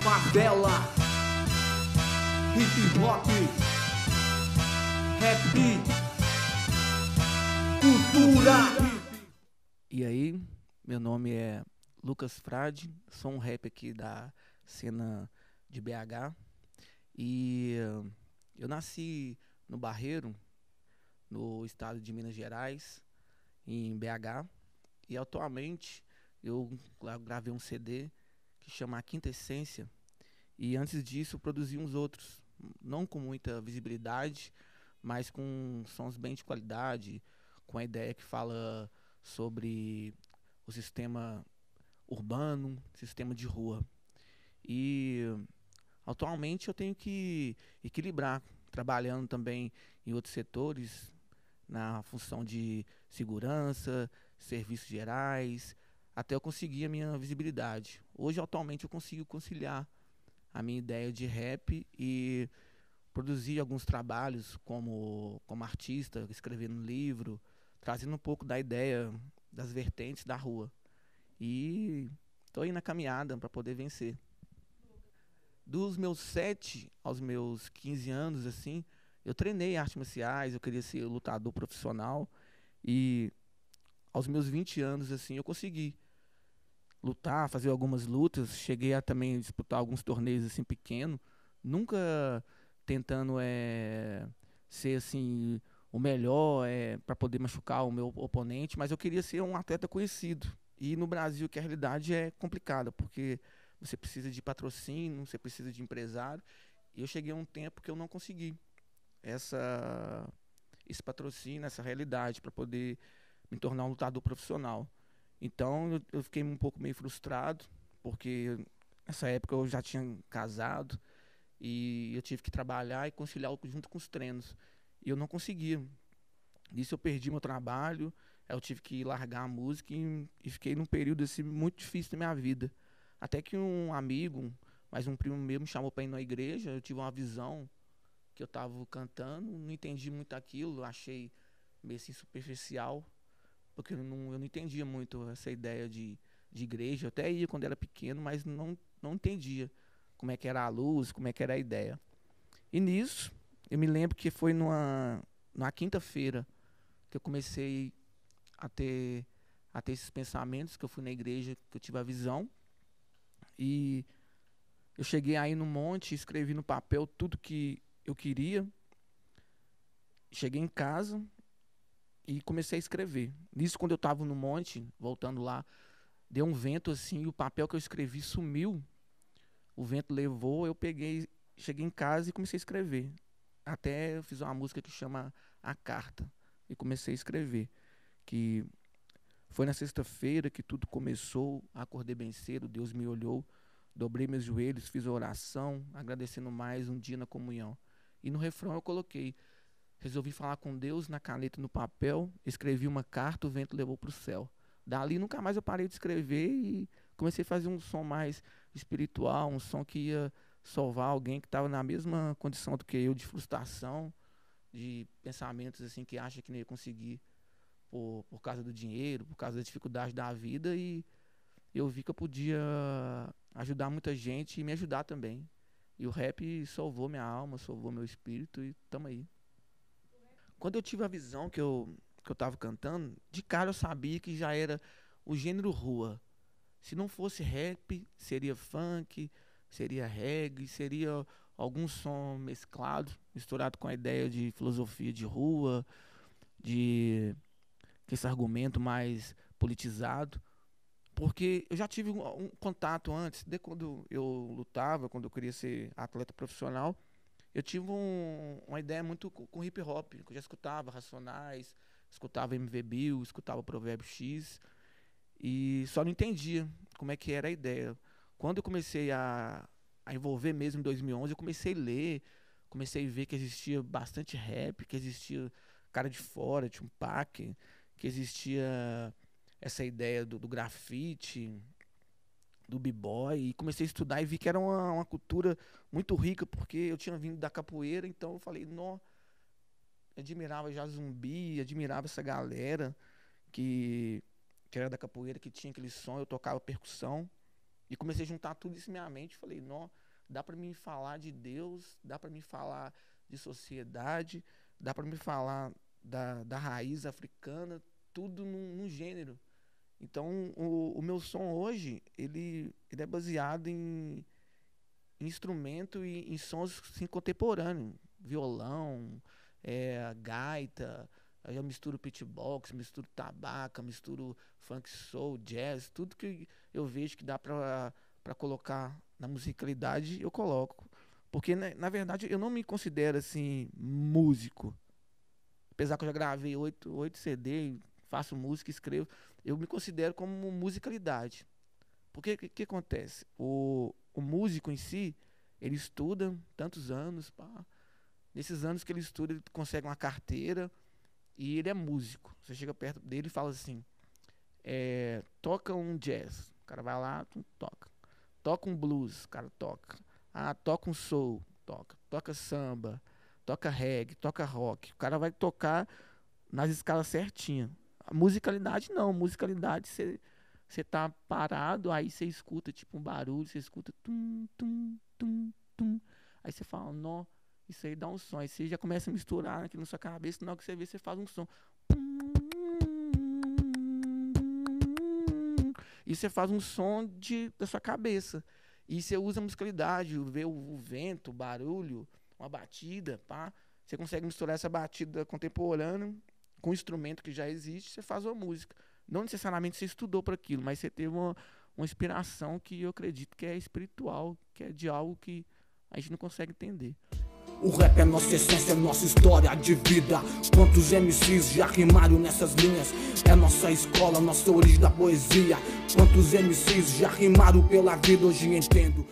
favela, hip hop, rap, cultura. E aí, meu nome é Lucas Frade, sou um rap aqui da cena de BH e eu nasci no Barreiro, no estado de Minas Gerais, em BH, e atualmente eu gravei um CD que chama A Quinta Essência, e antes disso eu produzi uns outros, não com muita visibilidade, mas com sons bem de qualidade, com a ideia que fala sobre o sistema urbano, sistema de rua. E atualmente eu tenho que equilibrar, trabalhando também em outros setores, na função de segurança, serviços gerais, até eu conseguir a minha visibilidade. Hoje, atualmente, eu consigo conciliar a minha ideia de rap e produzir alguns trabalhos como artista, escrevendo um livro, trazendo um pouco da ideia das vertentes da rua. E estou aí na caminhada para poder vencer. Dos meus 7 aos meus 15 anos, assim, eu treinei artes marciais, eu queria ser lutador profissional. E aos meus 20 anos, assim, eu consegui lutar, fazer algumas lutas. Cheguei a também disputar alguns torneios, assim, pequenos. Nunca tentando ser, assim, o melhor para poder machucar o meu oponente, mas eu queria ser um atleta conhecido. E no Brasil, que a realidade é complicada, porque você precisa de patrocínio, você precisa de empresário. E eu cheguei a um tempo que eu não consegui esse patrocínio, essa realidade, para poder me tornar um lutador profissional. Então eu fiquei um pouco meio frustrado, porque nessa época eu já tinha casado e eu tive que trabalhar e conciliar junto com os treinos. E eu não conseguia. Nisso eu perdi meu trabalho, aí eu tive que largar a música e fiquei num período assim, muito difícil da minha vida. Até que um amigo, mais um primo meu, me chamou para ir na igreja, eu tive uma visão que eu estava cantando, não entendi muito aquilo, achei meio assim superficial, porque eu não entendia muito essa ideia de igreja. Eu até ia quando era pequeno, mas não entendia como é que era a luz, como é que era a ideia. E nisso, eu me lembro que foi numa quinta-feira que eu comecei a ter esses pensamentos, que eu fui na igreja, que eu tive a visão, e eu cheguei aí no monte, escrevi no papel tudo que eu queria, cheguei em casa e comecei a escrever. Nisso, quando eu estava no monte, voltando lá, deu um vento assim, e o papel que eu escrevi sumiu, o vento levou, eu peguei, cheguei em casa e comecei a escrever. Até eu fiz uma música que chama A Carta, e comecei a escrever, que foi na sexta-feira que tudo começou, acordei bem cedo, Deus me olhou, dobrei meus joelhos, fiz a oração, agradecendo mais um dia na comunhão. E no refrão eu coloquei, resolvi falar com Deus na caneta e no papel, escrevi uma carta, o vento levou para o céu. Dali nunca mais eu parei de escrever e comecei a fazer um som mais espiritual, um som que ia salvar alguém que estava na mesma condição do que eu, de frustração, de pensamentos assim que acha que não ia conseguir por causa do dinheiro, por causa da dificuldade da vida, e eu vi que eu podia ajudar muita gente e me ajudar também. E o rap salvou minha alma, salvou meu espírito e tamo aí. Quando eu tive a visão que eu tava cantando, de cara eu sabia que já era o gênero rua. Se não fosse rap, seria funk, seria reggae, seria algum som mesclado, misturado com a ideia de filosofia de rua, de esse argumento mais politizado. Porque eu já tive um contato antes, de quando eu lutava, quando eu queria ser atleta profissional, eu tive uma ideia muito com hip hop, que eu já escutava Racionais, escutava MV Bill, escutava Provérbio X, e só não entendia como é que era a ideia. Quando eu comecei a envolver mesmo em 2011, eu comecei a ler, comecei a ver que existia bastante rap, que existia cara de fora, Tupac, que existia essa ideia do grafite, do b-boy, e comecei a estudar e vi que era uma cultura muito rica, porque eu tinha vindo da capoeira, então eu falei, não, admirava já Zumbi, admirava essa galera que era da capoeira, que tinha aquele som, eu tocava percussão, E comecei a juntar tudo isso na minha mente. Falei, não, dá para mim falar de Deus, dá para mim falar de sociedade, dá para mim falar da raiz africana, tudo num gênero. Então, o meu som hoje, ele é baseado em instrumento e em sons assim, contemporâneos. Violão, gaita, aí eu misturo beatbox, misturo tabaca, misturo funk soul, jazz, tudo que eu vejo que dá pra colocar na musicalidade, eu coloco. Porque, na verdade, eu não me considero, assim, músico. Apesar que eu já gravei 8 CD, faço música, escrevo, eu me considero como musicalidade. Porque o que acontece? O músico em si, ele estuda tantos anos, pá. Nesses anos que ele estuda, ele consegue uma carteira e ele é músico. Você chega perto dele e fala assim, toca um jazz, o cara vai lá, toca. Toca um blues, o cara toca. Ah, toca um soul, toca. Toca samba, toca reggae, toca rock. O cara vai tocar nas escalas certinhas. A musicalidade não, musicalidade você tá parado, aí você escuta tipo um barulho, você escuta tum, tum, tum, tum. Aí você fala, nó, isso aí dá um som. Aí você já começa a misturar aqui na sua cabeça, na hora que você vê, você faz um som. E você faz um som da sua cabeça. E você usa a musicalidade, vê o vento, o barulho, uma batida, pá. Você consegue misturar essa batida contemporânea com um instrumento que já existe, você faz uma música. Não necessariamente você estudou para aquilo, mas você teve uma inspiração que eu acredito que é espiritual, que é de algo que a gente não consegue entender. O rap é nossa essência, é nossa história de vida. Quantos MCs já rimaram nessas linhas? É nossa escola, nossa origem da poesia. Quantos MCs já rimaram pela vida, hoje entendo.